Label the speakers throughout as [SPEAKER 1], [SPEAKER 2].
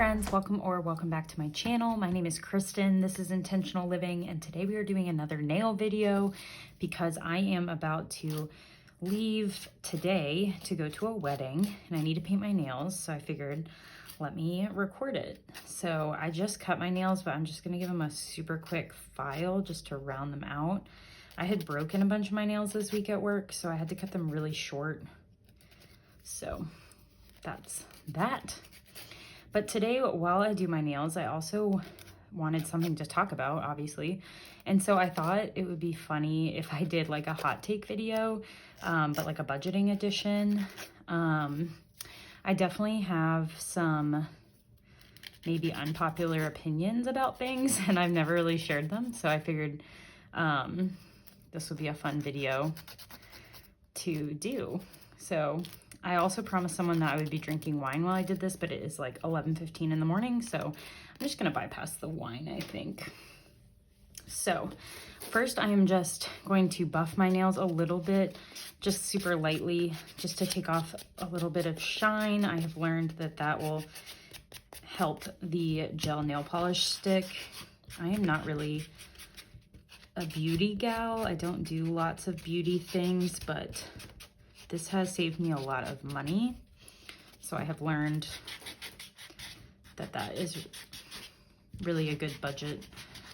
[SPEAKER 1] friends, welcome back to my channel. My name is Kristen. This is Intentional Living, and today we are doing another nail video because I am about to leave today to go to a wedding and I need to paint my nails, so I figured let me record it. So I just cut my nails, but I'm just gonna give them a super quick file just to round them out. I had broken a bunch of my nails this week at work, so I had to cut them really short. So that's that. But today, while I do my nails, I also wanted something to talk about, obviously. And so I thought it would be funny if I did like a hot take video, but like a budgeting edition. I definitely have some maybe unpopular opinions about things, and I've never really shared them. So I figured this would be a fun video to do. So I also promised someone that I would be drinking wine while I did this, but it is like 11:15 in the morning, so I'm just gonna bypass the wine, I think. So first I am just going to buff my nails a little bit, just super lightly, just to take off a little bit of shine. I have learned that that will help the gel nail polish stick. I am not really a beauty gal. I don't do lots of beauty things, but this has saved me a lot of money. So I have learned that that is really a good budget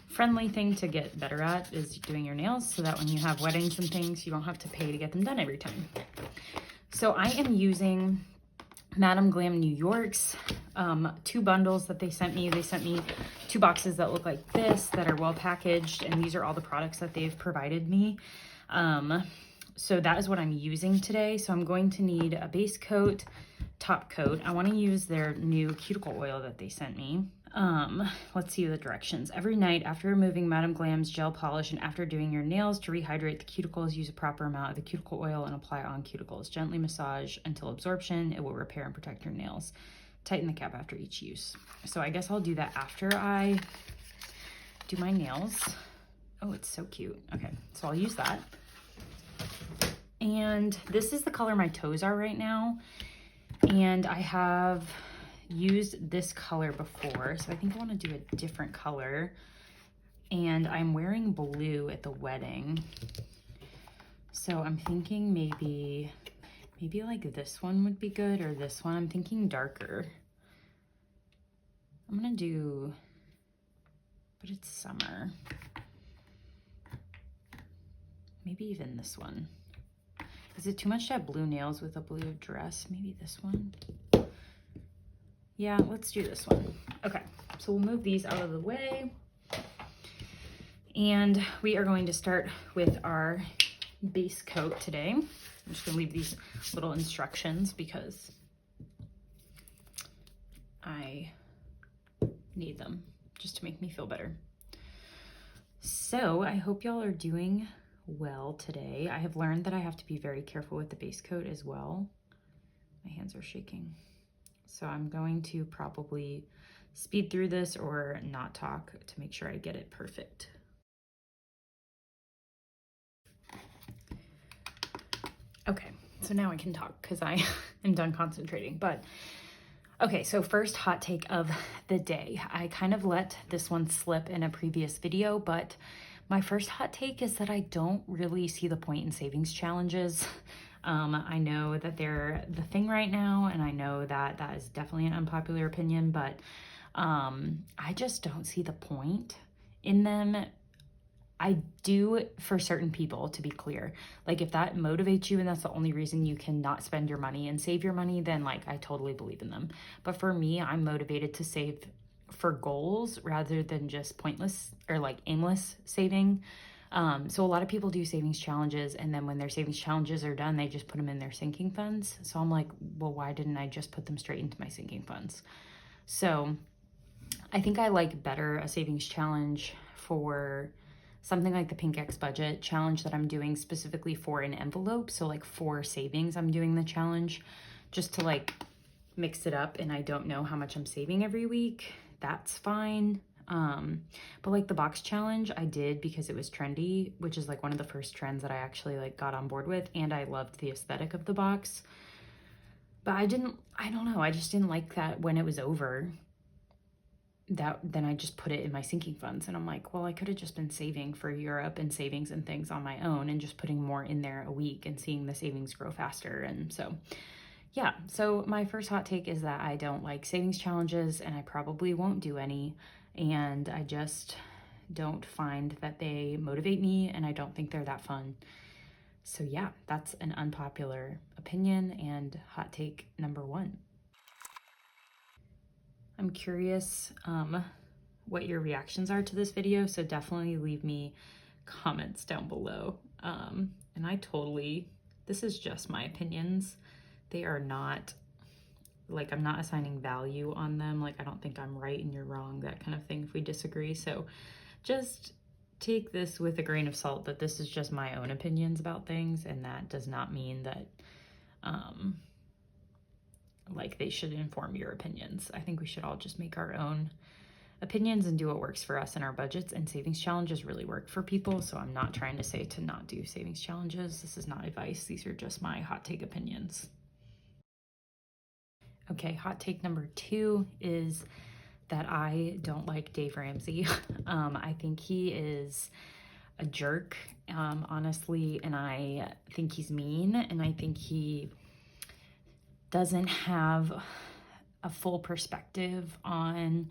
[SPEAKER 1] friendly thing to get better at, is doing your nails, so that when you have weddings and things, you don't have to pay to get them done every time. So I am using Madam Glam New York's 2 bundles that they sent me. They sent me 2 boxes that look like this, that are well packaged, and these are all the products that they've provided me. So that is what I'm using today. So I'm going to need a base coat, top coat. I want to use their new cuticle oil that they sent me. Let's see the directions. Every night after removing Madam Glam's gel polish and after doing your nails, to rehydrate the cuticles, use a proper amount of the cuticle oil and apply on cuticles. Gently massage until absorption. It will repair and protect your nails. Tighten the cap after each use. So I guess I'll do that after I do my nails. Oh, it's so cute. Okay, so I'll use that. And this is the color my toes are right now. And I have used this color before, so I think I want to do a different color. And I'm wearing blue at the wedding. So I'm thinking maybe like this one would be good, or this one. I'm thinking darker. I'm gonna do, but it's summer. Maybe even this one. Is it too much to have blue nails with a blue dress? Maybe this one. Yeah, let's do this one. Okay, so we'll move these out of the way. And we are going to start with our base coat today. I'm just gonna leave these little instructions because I need them just to make me feel better. So I hope y'all are doing well today. I have learned that I have to be very careful with the base coat as well. My hands are shaking. So I'm going to probably speed through this or not talk to make sure I get it perfect. Okay, so now I can talk because I am done concentrating. But okay, so first hot take of the day. I kind of let this one slip in a previous video, but my first hot take is that I don't really see the point in savings challenges. I know that they're the thing right now, and I know that that is definitely an unpopular opinion, but I just don't see the point in them. I do for certain people, to be clear. Like if that motivates you and that's the only reason you cannot spend your money and save your money, then like I totally believe in them. But for me, I'm motivated to save for goals rather than just pointless or like aimless saving. So a lot of people do savings challenges, and then when their savings challenges are done, they just put them in their sinking funds. So I'm like, well, why didn't I just put them straight into my sinking funds? So I think I like better a savings challenge for something like the Pink X budget challenge that I'm doing specifically for an envelope. So like for savings, I'm doing the challenge just to like mix it up, and I don't know how much I'm saving every week. That's fine. But like the box challenge I did because it was trendy, which is like one of the first trends that I actually like got on board with, and I loved the aesthetic of the box. But I don't know, I just didn't like that when it was over. then I just put it in my sinking funds. And I'm like, well, I could have just been saving for Europe and savings and things on my own and just putting more in there a week and seeing the savings grow faster. And so, yeah. So my first hot take is that I don't like savings challenges and I probably won't do any. And I just don't find that they motivate me and I don't think they're that fun. So yeah, that's an unpopular opinion and hot take number 1. I'm curious what your reactions are to this video, so definitely leave me comments down below. And this is just my opinions. They are not, like, I'm not assigning value on them. Like, I don't think I'm right and you're wrong, that kind of thing if we disagree. So just take this with a grain of salt that this is just my own opinions about things, and that does not mean that like they should inform your opinions. I think we should all just make our own opinions and do what works for us in our budgets, and savings challenges really work for people. So I'm not trying to say to not do savings challenges. This is not advice. These are just my hot take opinions. Okay, hot take number 2 is that I don't like Dave Ramsey. I think he is a jerk, honestly, and I think he's mean, and I think he doesn't have a full perspective on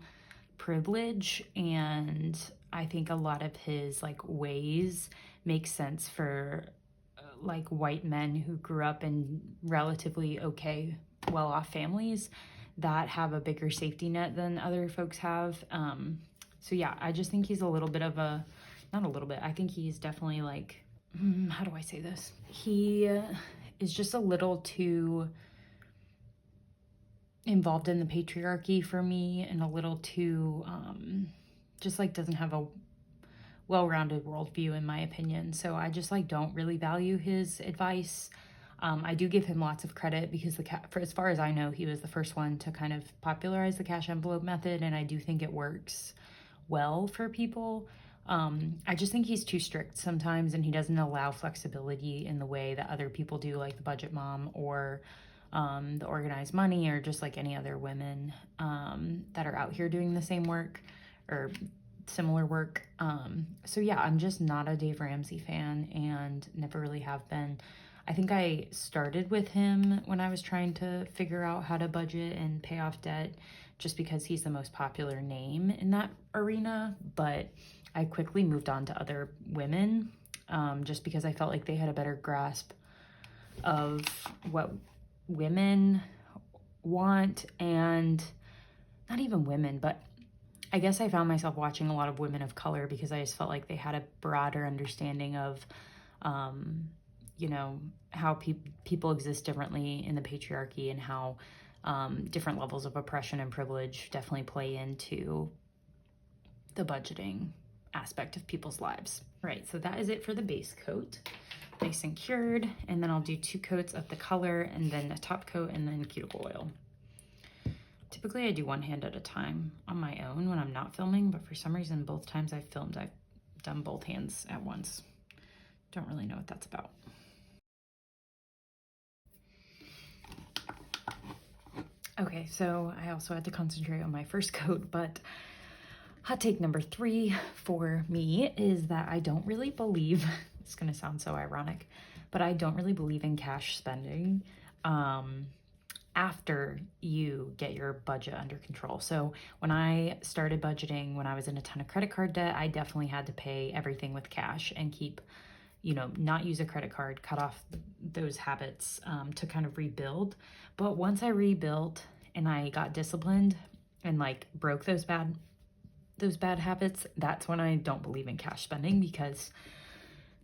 [SPEAKER 1] privilege, and I think a lot of his like ways make sense for like white men who grew up in relatively okay, well-off families that have a bigger safety net than other folks have. So yeah, I just think he's a little bit of a, not a little bit, I think he's definitely like, how do I say this? He is just a little too involved in the patriarchy for me, and a little too just like doesn't have a well-rounded worldview in my opinion. So I just like don't really value his advice. I do give him lots of credit because for as far as I know, he was the first one to kind of popularize the cash envelope method, and I do think it works well for people. I just think he's too strict sometimes, and he doesn't allow flexibility in the way that other people do, like the budget mom or the organized money, or just like any other women that are out here doing the same work or similar work. So yeah, I'm just not a Dave Ramsey fan and never really have been. I think I started with him when I was trying to figure out how to budget and pay off debt, just because he's the most popular name in that arena. But I quickly moved on to other women just because I felt like they had a better grasp of what women want, and not even women, but I guess I found myself watching a lot of women of color because I just felt like they had a broader understanding of, you know, how people exist differently in the patriarchy, and how different levels of oppression and privilege definitely play into the budgeting aspect of people's lives. Right, so that is it for the base coat. Nice and cured, and then I'll do 2 coats of the color and then a top coat and then cuticle oil. Typically I do one hand at a time on my own when I'm not filming, but for some reason both times I've filmed I've done both hands at once. Don't really know what that's about. Okay, so I also had to concentrate on my first coat, but hot take number 3 for me is that I don't really believe, it's gonna sound so ironic, but I don't really believe in cash spending after you get your budget under control. So when I started budgeting, when I was in a ton of credit card debt, I definitely had to pay everything with cash and keep, you know, not use a credit card, cut off those habits to kind of rebuild. But once I rebuilt and I got disciplined and like broke those bad habits, that's when I don't believe in cash spending, because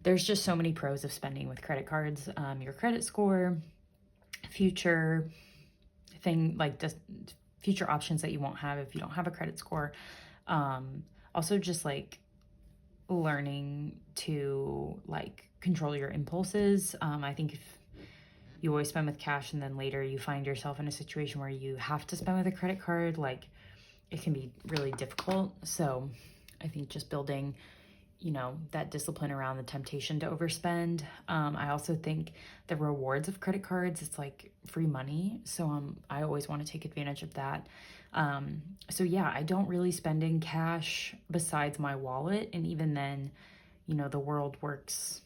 [SPEAKER 1] there's just so many pros of spending with credit cards. Your credit score, future options that you won't have if you don't have a credit score. Also just like learning to like control your impulses. I think if you always spend with cash and then later you find yourself in a situation where you have to spend with a credit card, like it can be really difficult. So I think just building, you know, that discipline around the temptation to overspend. I also think the rewards of credit cards, it's like free money. So I always want to take advantage of that. So yeah, I don't really spend in cash besides my wallet. And even then, you know, the world works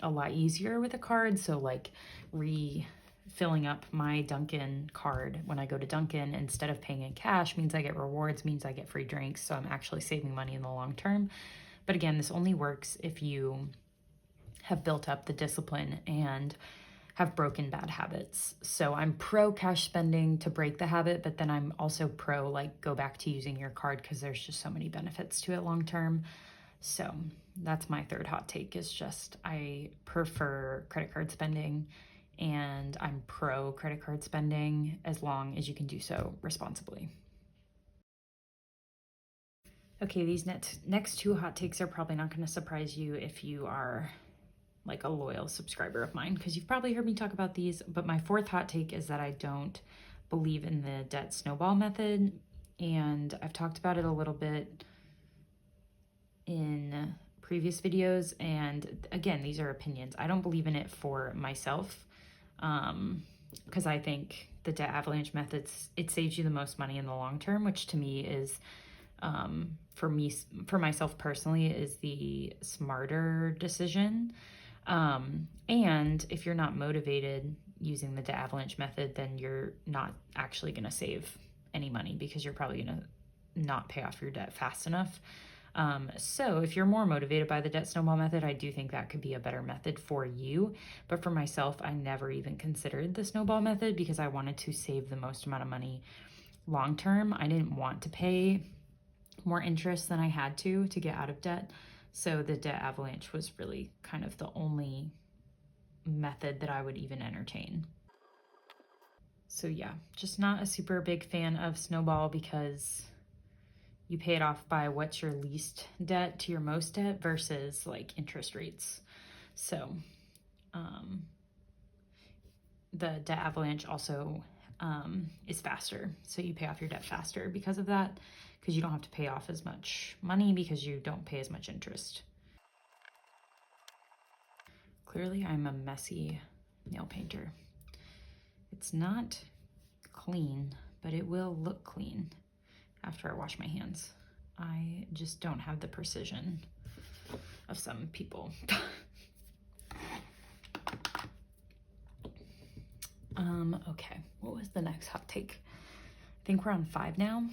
[SPEAKER 1] a lot easier with a card. So like refilling up my Dunkin' card when I go to Dunkin' instead of paying in cash means I get rewards, means I get free drinks. So I'm actually saving money in the long term. But again, this only works if you have built up the discipline and have broken bad habits. So I'm pro cash spending to break the habit, but then I'm also pro like go back to using your card because there's just so many benefits to it long term. So that's my third hot take, is just I prefer credit card spending, and I'm pro credit card spending as long as you can do so responsibly. Okay, these next two hot takes are probably not going to surprise you if you are like a loyal subscriber of mine, because you've probably heard me talk about these. But my fourth hot take is that I don't believe in the debt snowball method, and I've talked about it a little bit in previous videos. And again, these are opinions. I don't believe in it for myself, because I think the debt avalanche methods, it saves you the most money in the long term, which to me is for myself personally, is the smarter decision. And if you're not motivated using the debt avalanche method, then you're not actually going to save any money, because you're probably going to not pay off your debt fast enough. So if you're more motivated by the debt snowball method, I do think that could be a better method for you. But for myself, I never even considered the snowball method because I wanted to save the most amount of money long term. I didn't want to pay more interest than I had to get out of debt. So the debt avalanche was really kind of the only method that I would even entertain. So yeah, just not a super big fan of snowball, because you pay it off by what's your least debt to your most debt versus like interest rates. So the debt avalanche also is faster. So you pay off your debt faster because of that, because you don't have to pay off as much money because you don't pay as much interest. Clearly, I'm a messy nail painter. It's not clean, but it will look clean after I wash my hands. I just don't have the precision of some people. Okay, what was the next hot take? I think we're on 5 now.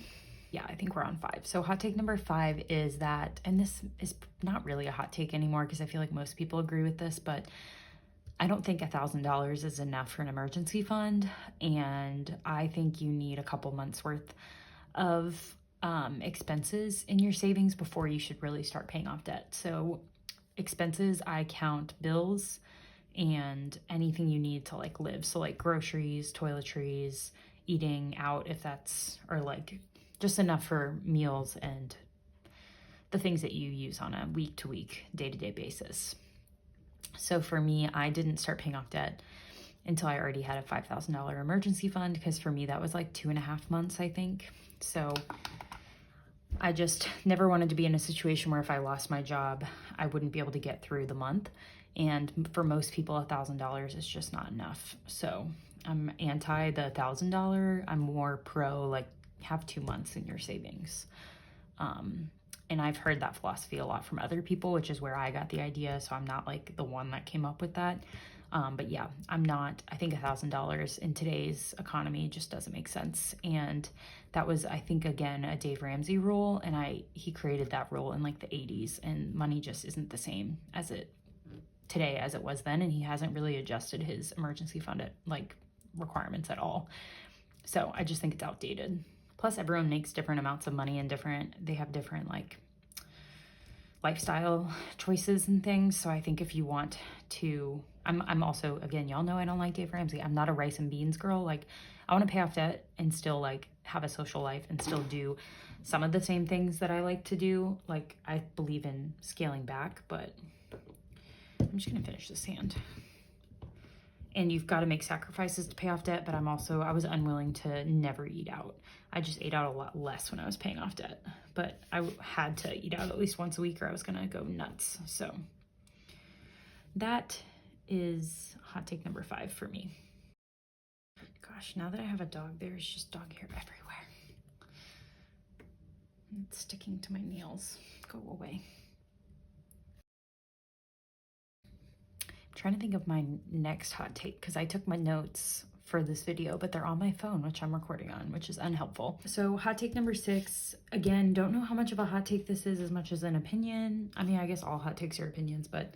[SPEAKER 1] Yeah, I think we're on 5. So hot take number 5 is that, and this is not really a hot take anymore because I feel like most people agree with this, but I don't think $1,000 is enough for an emergency fund. And I think you need a couple months worth of expenses in your savings before you should really start paying off debt. So expenses, I count bills and anything you need to like live. So like groceries, toiletries, eating out if that's, or like just enough for meals and the things that you use on a week to week, day-to-day basis. So for me, I didn't start paying off debt until I already had a $5,000 emergency fund, because for me that was like 2.5 months, I think. So I just never wanted to be in a situation where if I lost my job, I wouldn't be able to get through the month. And for most people, $1,000 is just not enough. So I'm anti the $1,000. I'm more pro like have 2 months in your savings. And I've heard that philosophy a lot from other people, which is where I got the idea. So I'm not like the one that came up with that. But yeah, I think $1,000 in today's economy just doesn't make sense. And that was, I think, again, a Dave Ramsey rule. And he created that rule in like the 80s, and money just isn't the same today as it was then. And he hasn't really adjusted his emergency fund requirements at all. So I just think it's outdated. Plus everyone makes different amounts of money and they have different like lifestyle choices and things. So I think if you want to, I'm also, again, y'all know I don't like Dave Ramsey. I'm not a rice and beans girl. Like I want to pay off debt and still like have a social life and still do some of the same things that I like to do. Like I believe in scaling back, but I'm just gonna finish this hand. And you've got to make sacrifices to pay off debt, but I was unwilling to never eat out. I just ate out a lot less when I was paying off debt, but I had to eat out at least once a week or I was gonna go nuts. So that is hot take number 5 for me. Gosh, now that I have a dog, there's just dog hair everywhere. It's sticking to my nails. Go away. I'm trying to think of my next hot take because I took my notes for this video, but they're on my phone, which I'm recording on, which is unhelpful. So hot take number 6, again, don't know how much of a hot take this is as much as an opinion. I mean, I guess all hot takes are opinions, but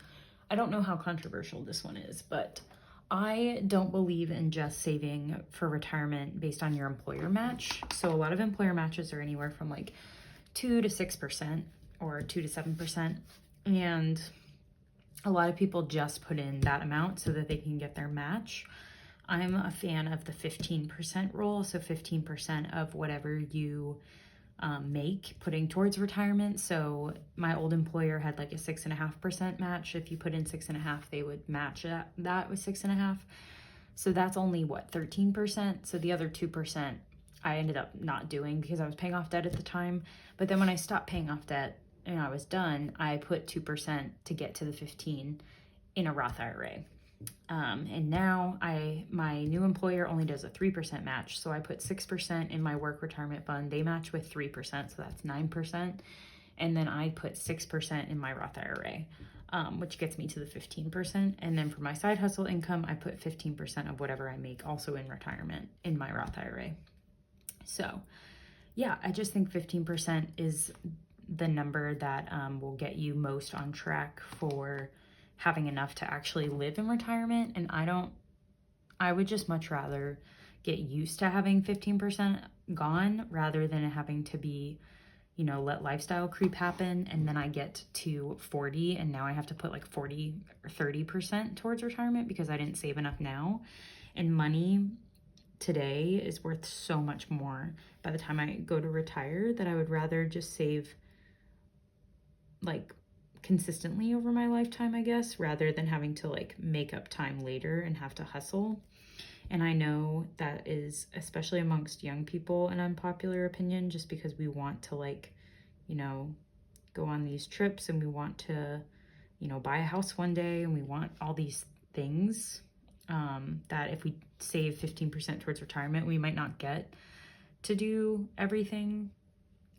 [SPEAKER 1] I don't know how controversial this one is, but I don't believe in just saving for retirement based on your employer match. So a lot of employer matches are anywhere from like 2 to 6% or 2 to 7%. And a lot of people just put in that amount so that they can get their match. I'm a fan of the 15% rule. So 15% of whatever you make putting towards retirement. So my old employer had like a 6.5% match. If you put in 6.5, they would match that with 6.5. So that's only what, 13%. So the other 2% I ended up not doing because I was paying off debt at the time. But then when I stopped paying off debt and I was done, I put 2% to get to the 15 in a Roth IRA. And now my new employer only does a 3% match. So I put 6% in my work retirement fund. They match with 3%, so that's 9%. And then I put 6% in my Roth IRA, which gets me to the 15%. And then for my side hustle income, I put 15% of whatever I make also in retirement in my Roth IRA. So yeah, I just think 15% is the number that will get you most on track for having enough to actually live in retirement. And I would just much rather get used to having 15% gone rather than having to be, you know, let lifestyle creep happen. And then I get to 40 and now I have to put like 40 or 30% towards retirement because I didn't save enough now. And money today is worth so much more by the time I go to retire that I would rather just save like consistently over my lifetime, I guess, rather than having to like make up time later and have to hustle. And I know that is, especially amongst young people, an unpopular opinion just because we want to like, you know, go on these trips and we want to, you know, buy a house one day and we want all these things that if we save 15% towards retirement, we might not get to do everything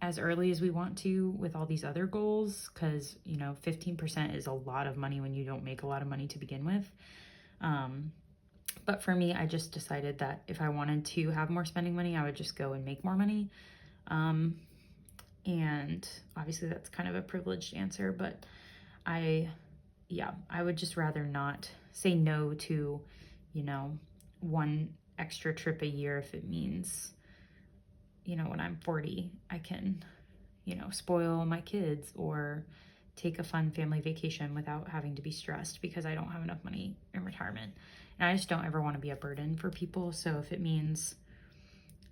[SPEAKER 1] as early as we want to with all these other goals, because, you know, 15% is a lot of money when you don't make a lot of money to begin with. But for me, I just decided that if I wanted to have more spending money, I would just go and make more money. And obviously that's kind of a privileged answer, but I would just rather not say no to, you know, one extra trip a year if it means, you know, when I'm 40, I can, you know, spoil my kids or take a fun family vacation without having to be stressed because I don't have enough money in retirement. And I just don't ever want to be a burden for people. So if it means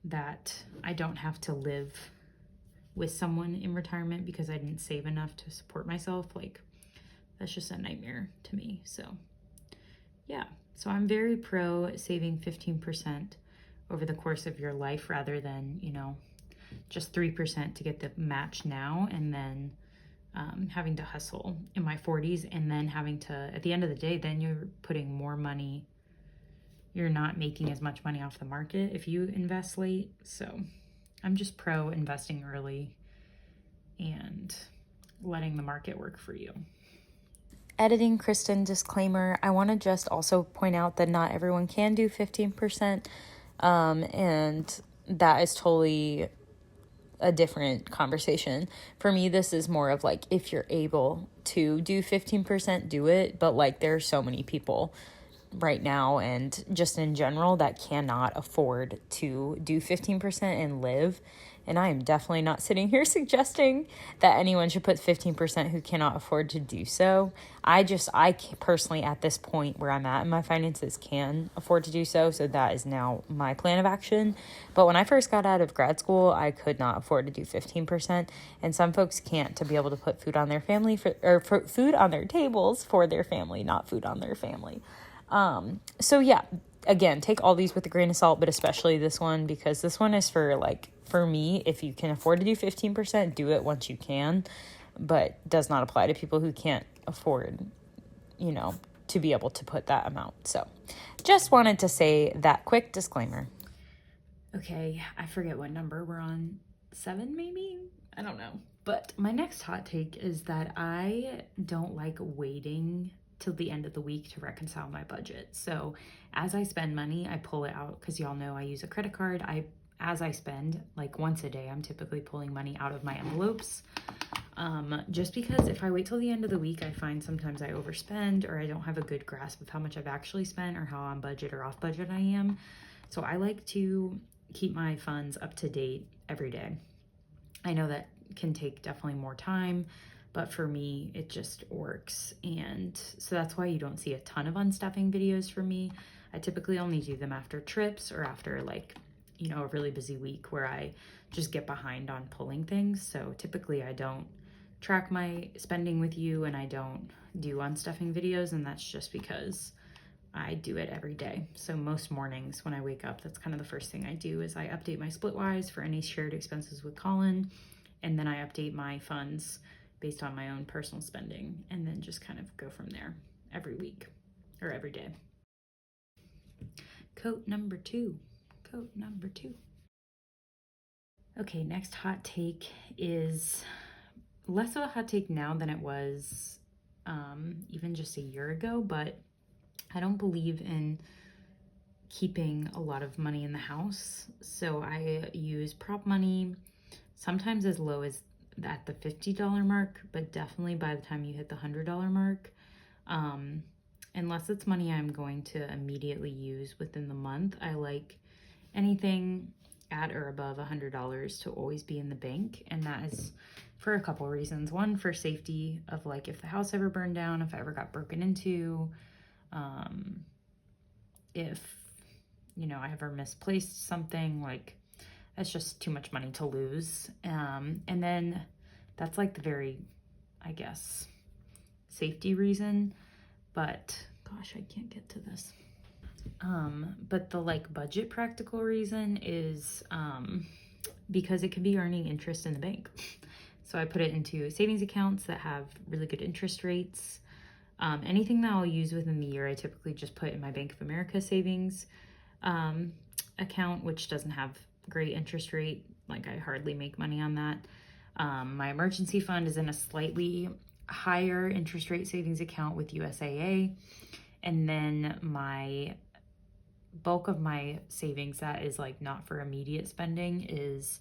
[SPEAKER 1] that I don't have to live with someone in retirement because I didn't save enough to support myself, like, that's just a nightmare to me. So yeah, so I'm very pro saving 15% over the course of your life rather than, you know, just 3% to get the match now and then having to hustle in my 40s and then having to, at the end of the day, then you're putting more money. You're not making as much money off the market if you invest late. So I'm just pro investing early and letting the market work for you. Editing Kristen disclaimer. I want to just also point out that not everyone can do 15%. And that is totally a different conversation. For me, this is more of like, if you're able to do 15%, do it. But like, there are so many people right now and just in general that cannot afford to do 15% and live. And I am definitely not sitting here suggesting that anyone should put 15% who cannot afford to do so. I personally, at this point where I'm at in my finances, can afford to do so. So that is now my plan of action. But when I first got out of grad school, I could not afford to do 15%. And some folks can't to be able to put food on their family for food on their tables for their family, not food on their family. So yeah, again, take all these with a grain of salt, but especially this one, because this one is for me, if you can afford to do 15%, do it once you can, but does not apply to people who can't afford, you know, to be able to put that amount. So just wanted to say that quick disclaimer. Okay, I forget what number we're on. 7 maybe? I don't know. But my next hot take is that I don't like waiting till the end of the week to reconcile my budget. So as I spend money, I pull it out because y'all know I use a credit card. As I spend, like once a day, I'm typically pulling money out of my envelopes. Just because if I wait till the end of the week, I find sometimes I overspend or I don't have a good grasp of how much I've actually spent or how on budget or off budget I am. So I like to keep my funds up to date every day. I know that can take definitely more time, but for me, it just works. And so that's why you don't see a ton of unstuffing videos from me. I typically only do them after trips or after like, you know, a really busy week where I just get behind on pulling things. So typically I don't track my spending with you and I don't do unstuffing videos, and that's just because I do it every day. So most mornings when I wake up, that's kind of the first thing I do is I update my Splitwise for any shared expenses with Colin, and then I update my funds based on my own personal spending, and then just kind of go from there every week or every day. Coat number two. Okay, next hot take is less of a hot take now than it was even just a year ago, but I don't believe in keeping a lot of money in the house. So I use prop money, sometimes as low as at the $50 mark, but definitely by the time you hit the $100 mark, unless it's money I'm going to immediately use within the month, I like anything at or above $100 to always be in the bank. And that is for a couple reasons. One, for safety of like if the house ever burned down, if I ever got broken into, if, you know, I ever misplaced something, like that's just too much money to lose. And then that's like the very, I guess, safety reason, but gosh, I can't get to this. But the like budget practical reason is because it could be earning interest in the bank. So I put it into savings accounts that have really good interest rates. Anything that I'll use within the year, I typically just put in my Bank of America savings account, which doesn't have great interest rate. Like I hardly make money on that. My emergency fund is in a slightly higher interest rate savings account with USAA. And then my bulk of my savings that is like not for immediate spending is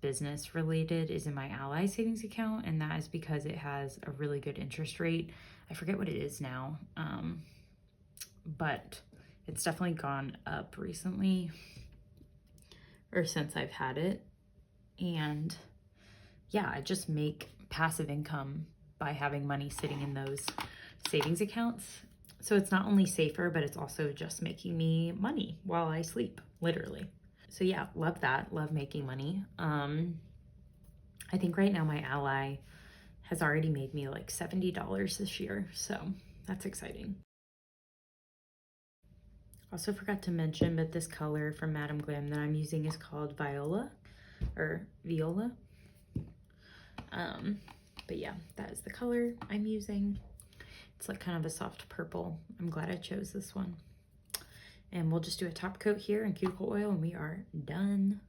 [SPEAKER 1] business related is in my Ally savings account, and that is because it has a really good interest rate. I forget what it is now, but it's definitely gone up recently or since I've had it. And yeah, I just make passive income by having money sitting in those savings accounts. So it's not only safer, but it's also just making me money while I sleep, literally. So yeah, love that. Love making money. I think right now my Ally has already made me like $70 this year. So that's exciting. Also forgot to mention, but this color from Madam Glam that I'm using is called Viola. But yeah, that is the color I'm using. It's like kind of a soft purple. I'm glad I chose this one. And we'll just do a top coat here in cuticle oil and we are done.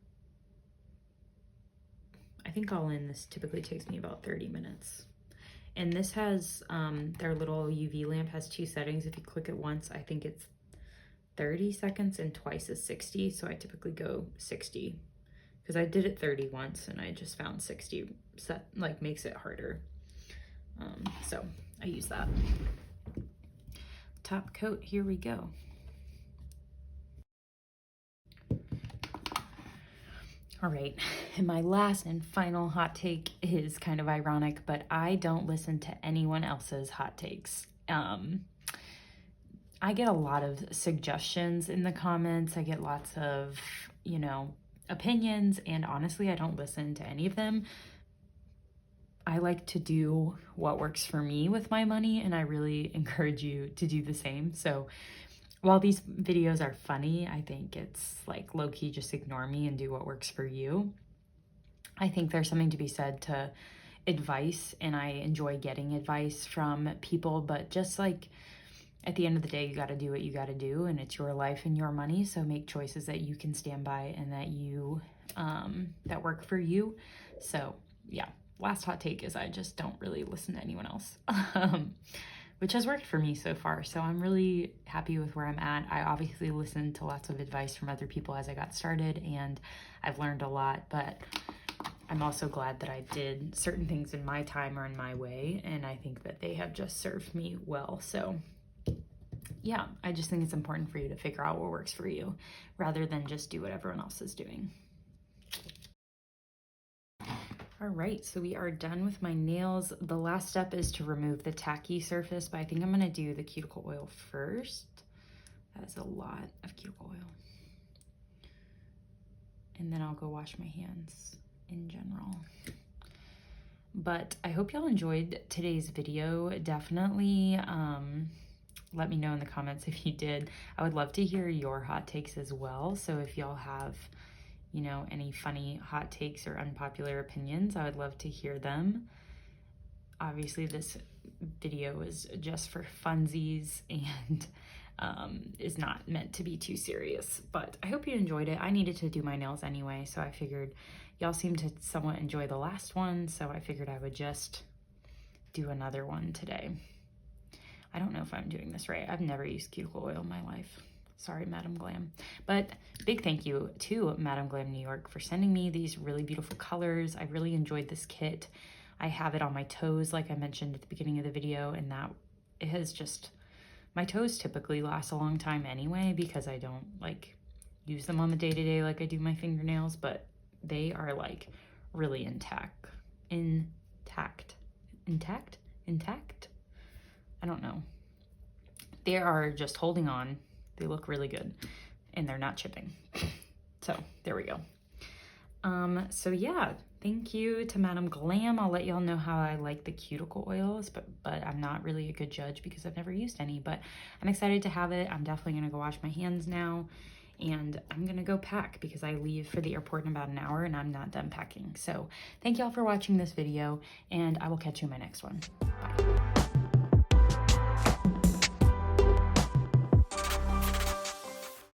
[SPEAKER 1] I think all in this typically takes me about 30 minutes. And this has, their little UV lamp has 2 settings. If you click it once, I think it's 30 seconds and twice is 60. So I typically go 60 because I did it 30 once and I just found 60 makes it harder. So I use that. Top coat, here we go. All right, and my last and final hot take is kind of ironic, but I don't listen to anyone else's hot takes. I get a lot of suggestions in the comments. I get lots of, you know, opinions, and honestly, I don't listen to any of them. I like to do what works for me with my money, and I really encourage you to do the same. So while these videos are funny, I think it's like low-key just ignore me and do what works for you. I think there's something to be said to advice, and I enjoy getting advice from people, but just like at the end of the day, you got to do what you got to do, and it's your life and your money. So make choices that you can stand by and that you, that work for you. So yeah, last hot take is I just don't really listen to anyone else, which has worked for me so far. So I'm really happy with where I'm at. I obviously listened to lots of advice from other people as I got started, and I've learned a lot, but I'm also glad that I did certain things in my time or in my way, and I think that they have just served me well. So yeah, I just think it's important for you to figure out what works for you rather than just do what everyone else is doing. All right, so we are done with my nails. The last step is to remove the tacky surface, but I think I'm gonna do the cuticle oil first. That is a lot of cuticle oil. And then I'll go wash my hands in general. But I hope y'all enjoyed today's video. Definitely let me know in the comments if you did. I would love to hear your hot takes as well. So if y'all have, you know, any funny hot takes or unpopular opinions, I would love to hear them. Obviously this video is just for funsies and is not meant to be too serious, but I hope you enjoyed it. I needed to do my nails anyway, so I figured y'all seemed to somewhat enjoy the last one, so I figured I would just do another one today. I don't know if I'm doing this right. I've never used cuticle oil in my life. Sorry, Madam Glam. But big thank you to Madam Glam New York for sending me these really beautiful colors. I really enjoyed this kit. I have it on my toes, like I mentioned at the beginning of the video, and that it has just, my toes typically last a long time anyway because I don't like use them on the day-to-day like I do my fingernails, but they are like really intact. I don't know. They are just holding on. They look really good and they're not chipping. So there we go. So yeah, thank you to Madam Glam. I'll let y'all know how I like the cuticle oils, but I'm not really a good judge because I've never used any, but I'm excited to have it. I'm definitely gonna go wash my hands now, and I'm gonna go pack because I leave for the airport in about an hour and I'm not done packing. So thank y'all for watching this video, and I will catch you in my next one. Bye.